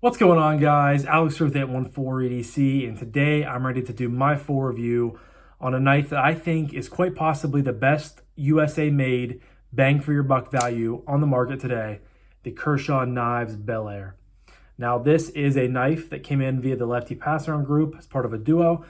What's going on, guys? Alex here with 814 EDC, and today I'm ready to do my full review on a knife that I think is quite possibly the best USA made bang for your buck value on the market today, the Kershaw Bel-Air. Now, this is a knife that came in via the Lefty passaround group as part of a duo.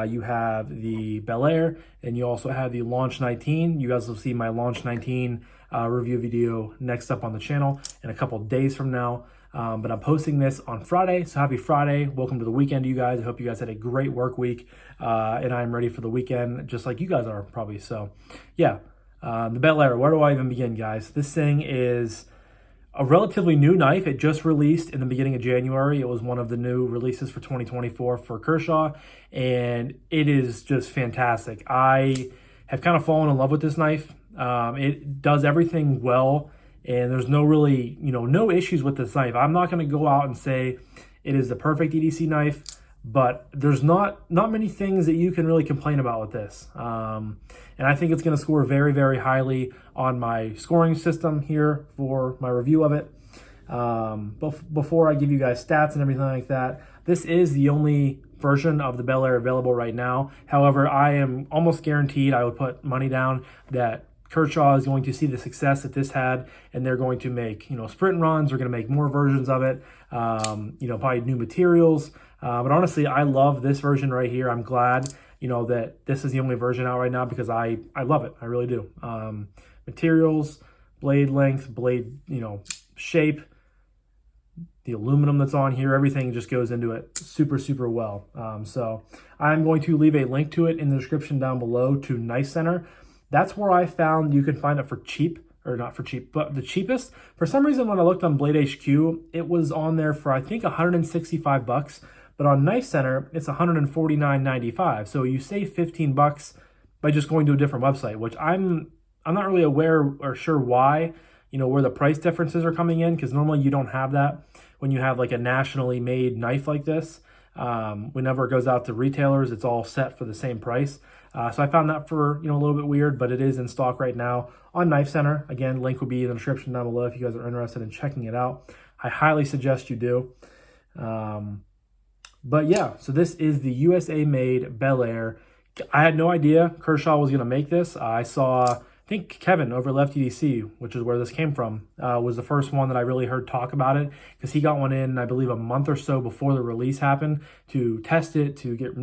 You have the Bel-Air, and you also have the Launch 19. You guys will see my Launch 19 review video next up on the channel in a couple days from now. But I'm posting this on Friday, so happy Friday. Welcome to the weekend, you guys. I hope you guys had a great work week, and I'm ready for the weekend, just like you guys are probably. So, yeah, the Bel-Air, where do I even begin, guys? This thing is a relatively new knife. It just released in the beginning of January. It was one of the new releases for 2024 for Kershaw, and it is just fantastic. I have kind of fallen in love with this knife. It does everything well, and there's no really, no issues with this knife. I'm not going to go out and say it is the perfect EDC knife, but there's not many things that you can really complain about with this. And I think it's going to score very, very highly on my scoring system here for my review of it. Before I give you guys stats and everything like that, this is the only version of the Bel-Air available right now. However, I am almost guaranteed, I would put money down that Kershaw is going to see the success that this had, and they're going to make, sprint runs. They're going to make more versions of it, probably new materials. But honestly, I love this version right here. I'm glad, that this is the only version out right now because I love it. I really do. Materials, blade length, blade, shape, the aluminum that's on here, everything just goes into it super, super well. So I'm going to leave a link to it in the description down below to Knife Center. That's where I found you can find it for cheap, or not for cheap, but the cheapest. For some reason, when I looked on Blade HQ, it was on there for, I think, 165 bucks. But on Knife Center, it's $149.95. So you save 15 bucks by just going to a different website, which I'm not really aware or sure why, where the price differences are coming in, because normally you don't have that when you have like a nationally made knife like this. Whenever it goes out to retailers, it's all set for the same price. So I found that for, a little bit weird, but it is in stock right now on Knife Center. Again, link will be in the description down below if you guys are interested in checking it out. I highly suggest you do. But yeah, so this is the USA made Bel-Air. I had no idea Kershaw was going to make this. I saw, I think Kevin over Lefty DC, which is where this came from, was the first one that I really heard talk about it, because he got one in, I believe, a month or so before the release happened to test it, to get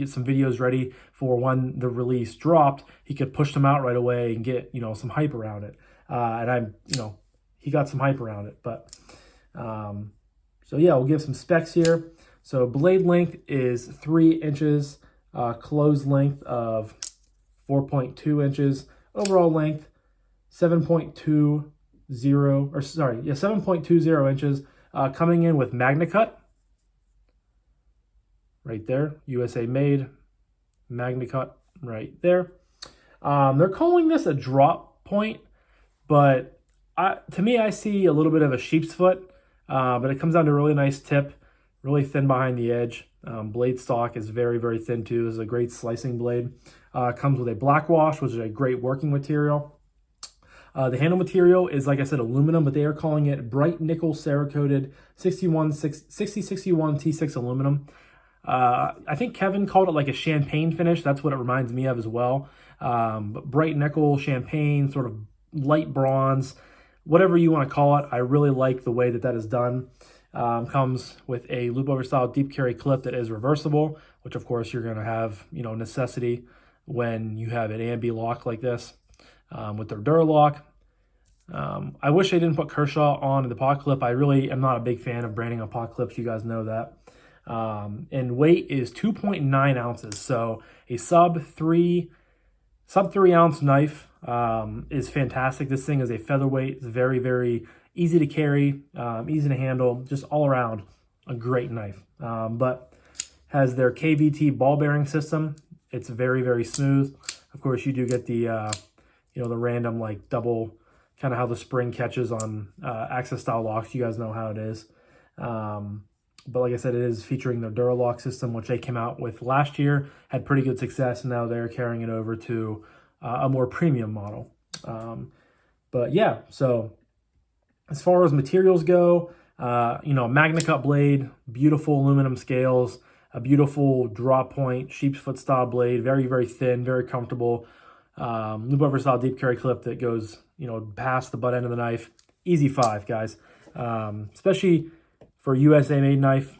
some videos ready for when the release dropped. He could push them out right away and get, some hype around it. He got some hype around it. But, so yeah, we'll give some specs here. So blade length is 3 inches, closed length of 4.2 inches. Overall length, 7.20 inches, coming in with Magna Cut. Right there, USA made, Magna Cut right there. They're calling this a drop point, but to me, I see a little bit of a sheep's foot, but it comes down to a really nice tip, really thin behind the edge. Blade stock is very, very thin too. This is a great slicing blade. Comes with a black wash, which is a great working material. The handle material is, like I said, aluminum, but they are calling it bright nickel Cerakoted 6061 T6 aluminum. I think Kevin called it like a champagne finish. That's what it reminds me of as well. But bright nickel, champagne, sort of light bronze, whatever you want to call it. I really like the way that is done. Comes with a loop over style deep carry clip that is reversible, which of course you're going to have, necessity when you have an ambi lock like this, with their Duralock. I wish they didn't put Kershaw on the pot clip. I really am not a big fan of branding on pot clips. You guys know that. And weight is 2.9 ounces. So a sub 3 ounce knife, is fantastic. This thing is a featherweight. It's very, very easy to carry, easy to handle, just all around a great knife. But has their KVT ball bearing system. It's very, very smooth. Of course, you do get the, the random like double, kind of how the spring catches on Axis style locks. You guys know how it is. But like I said, it is featuring their Duralock system, which they came out with last year, had pretty good success, and now they're carrying it over to a more premium model. But yeah, so as far as materials go, Magna Cut blade, beautiful aluminum scales, a beautiful drop point, sheep's foot style blade, very, very thin, very comfortable. Loop over style deep carry clip that goes, past the butt end of the knife. Easy 5, guys. Especially for a USA made knife,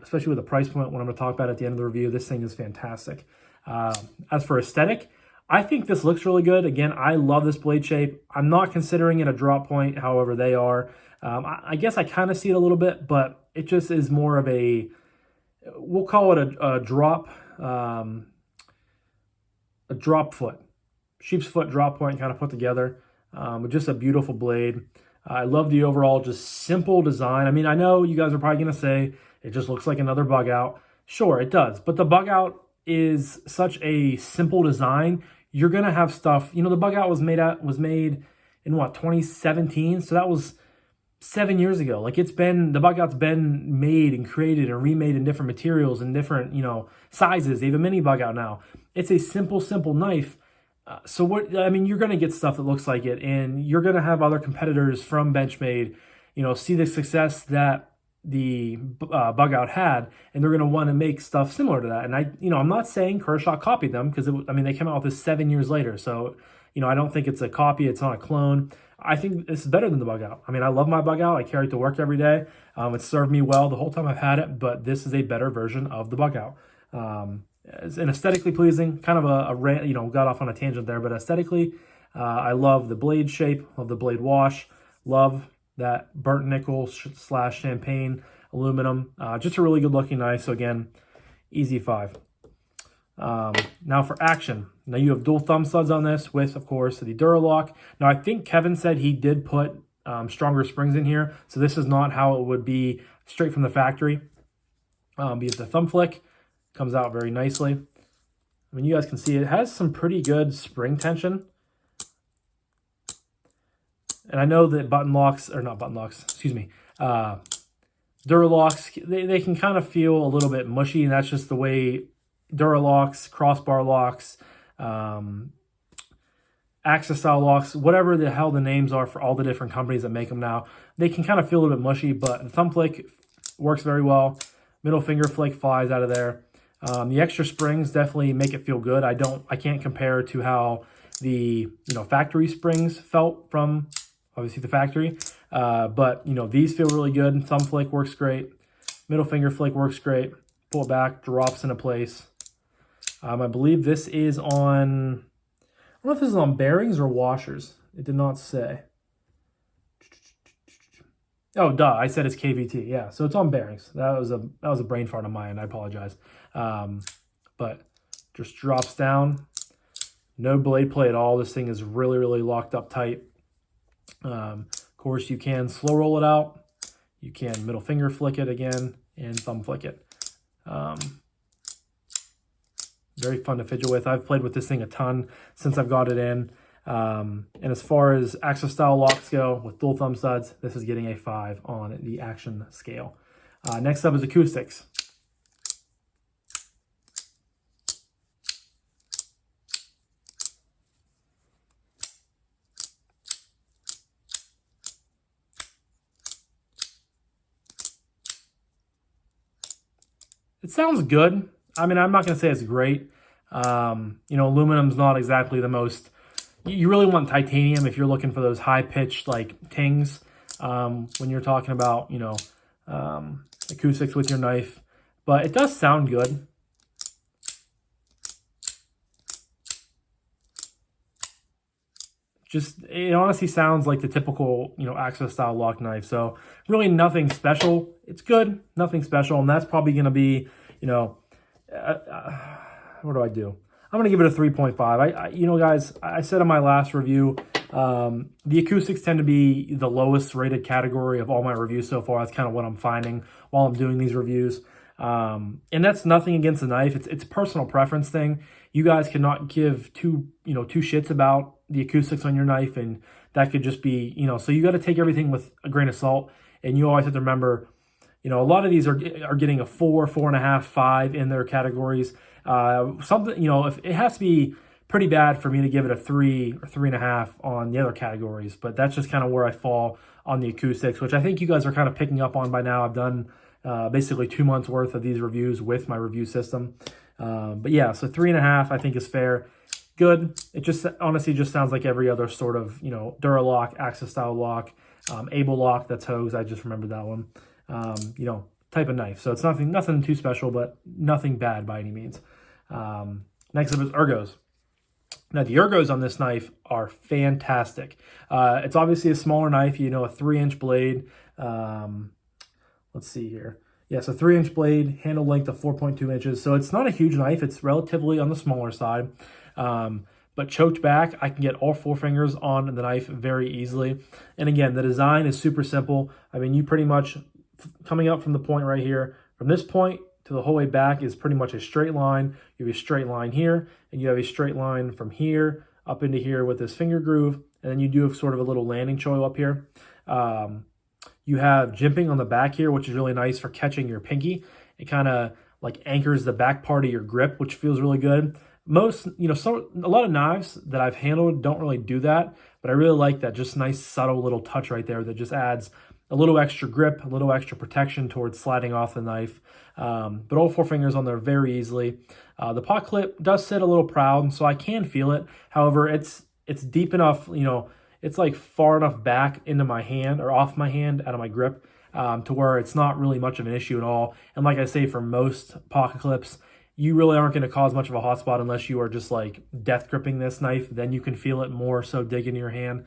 especially with the price point, what I'm going to talk about at the end of the review. This thing is fantastic. As for aesthetic, I think this looks really good. Again, I love this blade shape. I'm not considering it a drop point, however they are. I guess I kind of see it a little bit, but it just is more of a, we'll call it a drop foot. Sheep's foot drop point kind of put together. With just a beautiful blade. I love the overall just simple design. I mean, I know you guys are probably going to say it just looks like another bug out. Sure, it does. But the bug out is such a simple design. You're going to have stuff, the bug out was made in what, 2017? So that was 7 years ago. Like the bug out's been made and created and remade in different materials and different, sizes. They have a mini bug out now. It's a simple knife. You're going to get stuff that looks like it, and you're going to have other competitors from Benchmade, see the success that the bug out had, and they're going to want to make stuff similar to that. And I'm not saying Kershaw copied them, because they came out with this 7 years later. So, I don't think it's a copy. It's not a clone. I think this is better than the bug out. I love my bug out. I carry it to work every day. It's served me well the whole time I've had it, but this is a better version of the bug out. It's an aesthetically pleasing, kind of got off on a tangent there, but aesthetically, I love the blade shape, love the blade wash, love that burnt nickel / champagne aluminum. Just a really good looking knife. So again, easy 5. Now for action. Now you have dual thumb studs on this with, of course, the Duralock. Now I think Kevin said he did put stronger springs in here, so this is not how it would be straight from the factory. But the thumb flick comes out very nicely. You guys can see it has some pretty good spring tension. And I know that Duralocks, they can kind of feel a little bit mushy, and that's just the way Duralocks, crossbar locks, Axis style locks, whatever the hell the names are for all the different companies that make them now, they can kind of feel a little bit mushy, but the thumb flick works very well. Middle finger flick flies out of there. The extra springs definitely make it feel good. I can't compare to how the factory springs felt from obviously the factory, but these feel really good. Thumb flick works great. Middle finger flick works great. Pull it back, drops into place. I believe this is on, I don't know if this is on bearings or washers. It did not say. Oh, duh, I said it's KVT. Yeah, so it's on bearings. That was a brain fart on my end. I apologize. But just drops down. No blade play at all. This thing is really, really locked up tight. Of course, you can slow roll it out. You can middle finger flick it again and thumb flick it. Very fun to fidget with. I've played with this thing a ton since I've got it in. And as far as Axis style locks go with dual thumb studs, this is getting a 5 on the action scale. Next up is acoustics. It sounds good. I'm not going to say it's great. Aluminum's not exactly the most. You really want titanium if you're looking for those high-pitched tings when you're talking about acoustics with your knife. But it does sound good. It honestly sounds like the typical Axis style lock knife. So really nothing special. It's good, nothing special, and that's probably going to be what do I do? I'm going to give it a 3.5. Guys, I said in my last review, the acoustics tend to be the lowest rated category of all my reviews so far. That's kind of what I'm finding while I'm doing these reviews. And that's nothing against the knife. It's a personal preference thing. You guys cannot give two shits about the acoustics on your knife, and that could just be, so you got to take everything with a grain of salt, and you always have to remember, a lot of these are getting a 4, 4.5, 5 in their categories. If it has to be pretty bad for me to give it a 3 or 3.5 on the other categories, but that's just kind of where I fall on the acoustics, which I think you guys are kind of picking up on by now. I've done basically 2 months worth of these reviews with my review system. But yeah, so 3.5 I think is fair. Good. It just honestly just sounds like every other sort of, Duralock, Axis style lock, Able lock, that's Hogue's. I just remembered that one. Type of knife. So it's nothing too special, but nothing bad by any means. Next up is ergos. Now the ergos on this knife are fantastic. It's obviously a smaller knife, a 3-inch blade. Let's see here. Yeah, so 3-inch blade, handle length of 4.2 inches. So it's not a huge knife. It's relatively on the smaller side. But choked back, I can get all 4 fingers on the knife very easily. And again, the design is super simple. I mean, you pretty much, coming up from the point right here, from this point to the whole way back is pretty much a straight line. You have a straight line here, and you have a straight line from here up into here with this finger groove. And then you do have sort of a little landing choil up here. You have jimping on the back here, which is really nice for catching your pinky. It kind of like anchors the back part of your grip, which feels really good. A lot of knives that I've handled don't really do that, but I really like that just nice subtle little touch right there that just adds a little extra grip, a little extra protection towards sliding off the knife. But all 4 fingers on there very easily. The pot clip does sit a little proud, so I can feel it. However, it's deep enough, it's like far enough back into my hand or off my hand out of my grip to where it's not really much of an issue at all. And like I say, for most pocket clips, you really aren't going to cause much of a hot spot unless you are just like death gripping this knife. Then you can feel it more so dig into your hand.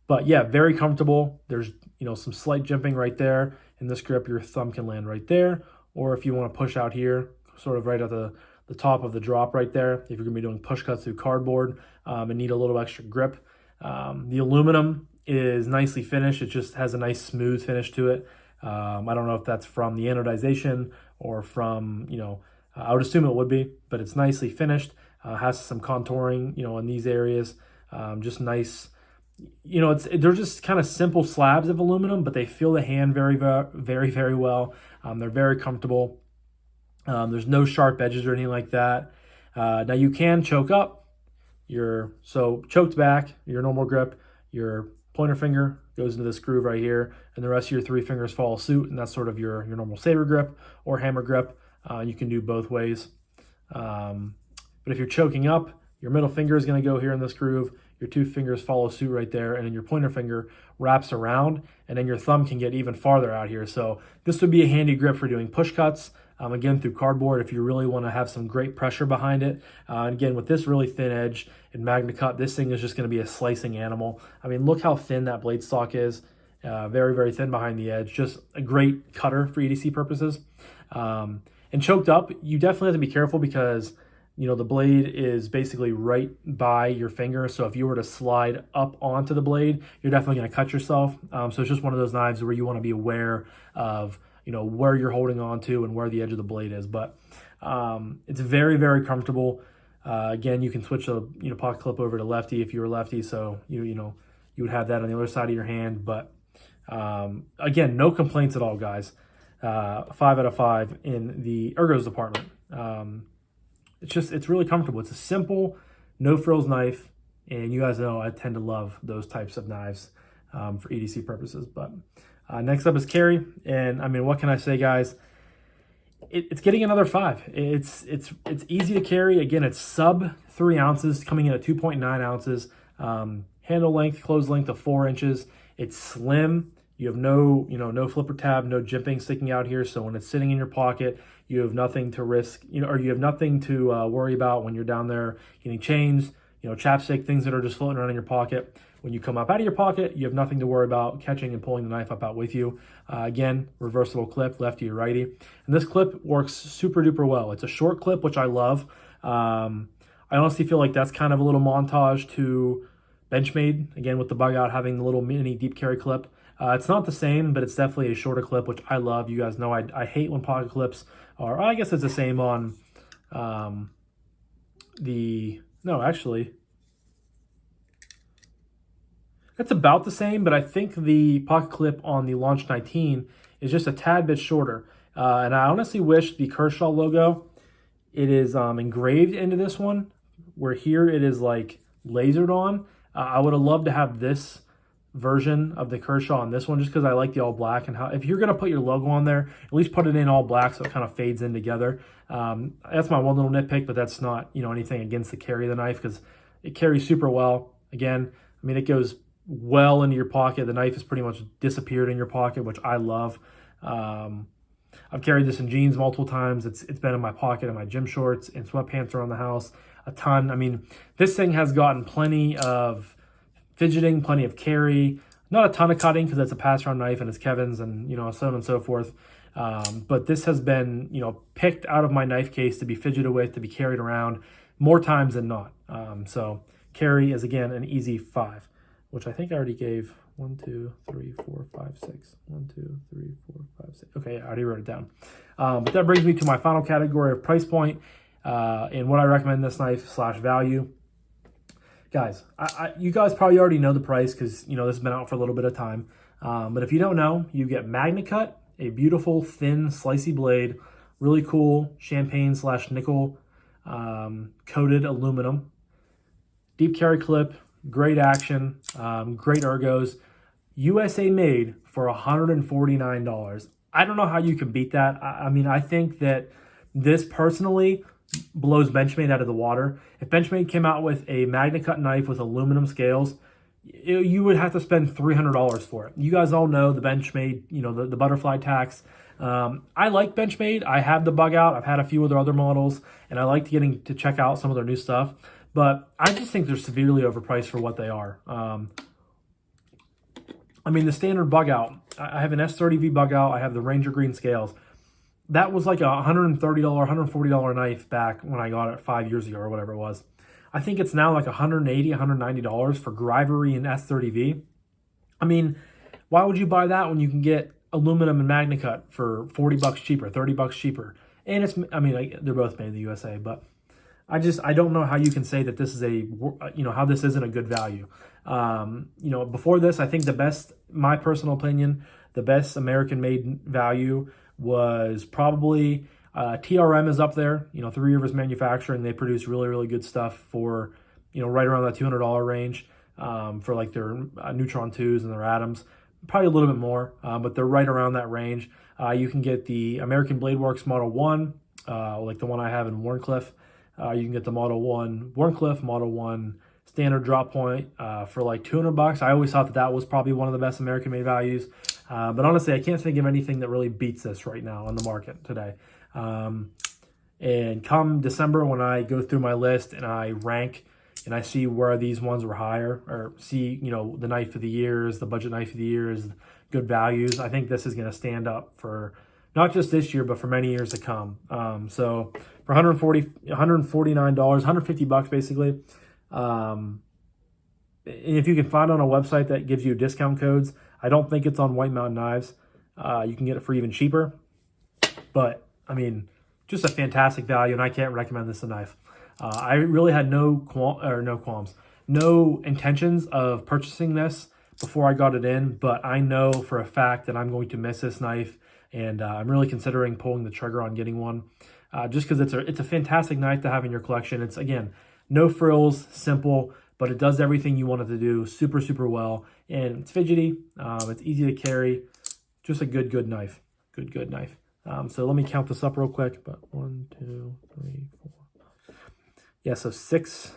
But yeah, very comfortable. There's, some slight jimping right there. In this grip, your thumb can land right there. Or if you want to push out here, sort of right at the top of the drop right there, if you're going to be doing push cuts through cardboard and need a little extra grip. The aluminum is nicely finished. It just has a nice smooth finish to it. I don't know if that's from the anodization or from, I would assume it would be, but it's nicely finished. Has some contouring, in these areas. Just nice, they're just kind of simple slabs of aluminum, but they feel the hand very, very, very well. They're very comfortable. There's no sharp edges or anything like that. Now you can choke up. So choked back, your normal grip, your pointer finger goes into this groove right here, and the rest of your 3 fingers follow suit, and that's sort of your normal saber grip or hammer grip. You can do both ways. But if you're choking up, your middle finger is going to go here in this groove, your 2 fingers follow suit right there, and then your pointer finger wraps around, and then your thumb can get even farther out here. So this would be a handy grip for doing push cuts, again, through cardboard if you really want to have some great pressure behind it. And again, with this really thin edge and Magna Cut, this thing is just going to be a slicing animal. I mean, look how thin that blade stock is. Very, very thin behind the edge. Just a great cutter for EDC purposes. And choked up, you definitely have to be careful because, the blade is basically right by your finger. So if you were to slide up onto the blade, you're definitely going to cut yourself. So it's just one of those knives where you want to be aware of where you're holding on to and where the edge of the blade is. But it's very, very comfortable. Again, you can switch the pocket clip over to lefty if you're a lefty, so you would have that on the other side of your hand. But again, no complaints at all, guys. 5 out of 5 in the ergos department. It's really comfortable. It's a simple, no frills knife, and you guys know I tend to love those types of knives for EDC purposes. But next up is carry, and I mean, what can I say, guys? It's getting another 5. It's easy to carry. Again, it's sub 3 ounces, coming in at 2.9 ounces. Handle length, close length of 4 inches. It's slim. You have no flipper tab, no jimping sticking out here. So when it's sitting in your pocket, you have nothing to risk, or you have nothing to worry about when you're down there getting chains, chapstick, things that are just floating around in your pocket. When you come up out of your pocket, you have nothing to worry about catching and pulling the knife up out with you. Again, reversible clip, lefty or righty. And this clip works super duper well. It's a short clip, which I love. I honestly feel like that's kind of a little montage to Benchmade, again, with the bug out having the little mini deep carry clip. It's not the same, but it's definitely a shorter clip, which I love. You guys know I hate when pocket clips are, I guess it's the same on it's about the same, but I think the pocket clip on the Launch 19 is just a tad bit shorter. And I honestly wish the Kershaw logo, it is engraved into this one, where here it is like lasered on. I would have loved to have this version of the Kershaw on this one, just because I like the all black, and how if you're gonna put your logo on there, at least put it in all black so it kind of fades in together. That's my one little nitpick, but that's not anything against the carry of the knife, because it carries super well. Again, I mean, it goes well into your pocket. The knife has pretty much disappeared in your pocket, which I love. I've carried this in jeans multiple times. It's been in my pocket in my gym shorts and sweatpants around the house a ton. I mean, this thing has gotten plenty of fidgeting, plenty of carry, not a ton of cutting because it's a pass-around knife and it's Kevin's and, so on and so forth. But this has been, picked out of my knife case to be fidgeted with, to be carried around more times than not. So carry is, again, an easy 5, which I think I already gave 1, 2, 3, 4, 5, 6. 1, 2, 3, 4, 5, 6. Okay, I already wrote it down. But that brings me to my final category of price point and what I recommend this knife / value. Guys, you guys probably already know the price because, this has been out for a little bit of time. But if you don't know, you get MagnaCut, a beautiful, thin, slicey blade, really cool champagne / nickel coated aluminum, deep carry clip, great action, great ergos, USA made for $149. I don't know how you can beat that. I mean, I think that this personally blows Benchmade out of the water. If Benchmade came out with a MagnaCut knife with aluminum scales, you would have to spend $300 for it. You guys all know the Benchmade, the butterfly tax. I like Benchmade. I have the bug out. I've had a few of their other models, and I like getting to check out some of their new stuff. But I just think they're severely overpriced for what they are. I mean, the standard bug out, I have an S30V bug out. I have the Ranger Green scales. That was like a $130, $140 knife back when I got it 5 years ago or whatever it was. I think it's now like $180, $190 for Grivery and S30V. I mean, why would you buy that when you can get aluminum and MagnaCut for $40 cheaper, $30 cheaper? And they're both made in the USA, but I don't know how you can say that this is how this isn't a good value. Before this, I think my personal opinion, the best American-made value was probably TRM is up there. 3 Rivers Manufacturing, they produce really, really good stuff for, right around that $200 range for like their Neutron 2s and their Atoms. Probably a little bit more, but they're right around that range. You can get the American Blade Works Model 1, like the one I have in Wharncliffe. You can get the Model 1 Wharncliffe, Model 1 standard drop point for like $200. I always thought that was probably one of the best American-made values. But honestly, I can't think of anything that really beats this right now on the market today. And come December, when I go through my list and I rank and I see where these ones were higher, or see, the knife of the years, the budget knife of the years, good values, I think this is going to stand up for not just this year, but for many years to come. So for $149, $150 basically. And if you can find it on a website that gives you discount codes, I don't think it's on White Mountain Knives. You can get it for even cheaper. But, I mean, just a fantastic value, and I can't recommend this a knife. I really had no qualms, no intentions of purchasing this before I got it in, but I know for a fact that I'm going to miss this knife, and I'm really considering pulling the trigger on getting one, just because it's a fantastic knife to have in your collection. It's, again, no frills, simple, but it does everything you want it to do super, super well. And it's fidgety. It's easy to carry. Just a good knife. Good knife. So let me count this up real quick. But 1, 2, 3, 4. Yeah, so 6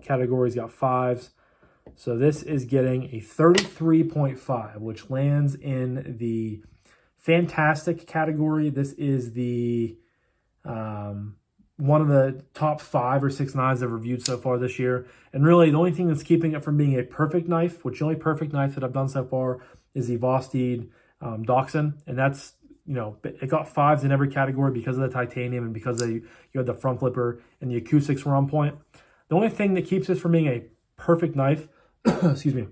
categories got 5s. So this is getting a 33.5, which lands in the fantastic category. This is the one of the top 5 or 6 knives I've reviewed so far this year. And really, the only thing that's keeping it from being a perfect knife, which the only perfect knife that I've done so far is the Vosteed Dachshund. And that's, it got 5s in every category because of the titanium and because you had the front flipper and the acoustics were on point. The only thing that keeps this from being a perfect knife, excuse me,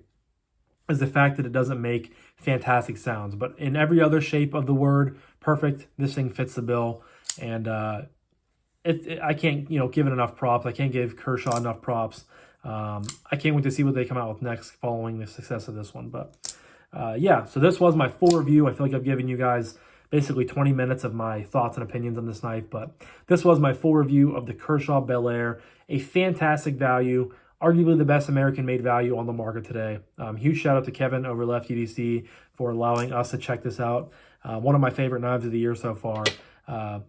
is the fact that it doesn't make fantastic sounds. But in every other shape of the word perfect, this thing fits the bill. And I can't, give it enough props. I can't give Kershaw enough props. I can't wait to see what they come out with next following the success of this one. But yeah, so this was my full review. I feel like I've given you guys basically 20 minutes of my thoughts and opinions on this knife. But this was my full review of the Kershaw Bel-Air, a fantastic value arguably the best American-made value on the market today. Huge shout out to Kevin over Lefty DC for allowing us to check this out. One of my favorite knives of the year so far.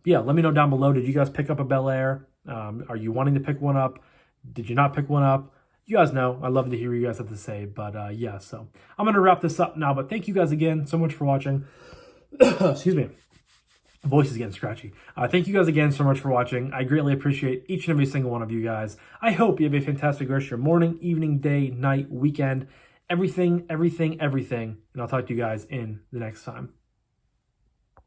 Yeah, let me know down below. Did you guys pick up a Bel-Air? Are you wanting to pick one up? Did you not pick one up? You guys know. I'd love to hear what you guys have to say. But yeah, so I'm going to wrap this up now. But thank you guys again so much for watching. Excuse me. Voice is getting scratchy. Thank you guys again so much for watching. I greatly appreciate each and every single one of you guys. I hope you have a fantastic rest of your morning, evening, day, night, weekend, everything. And I'll talk to you guys in the next time.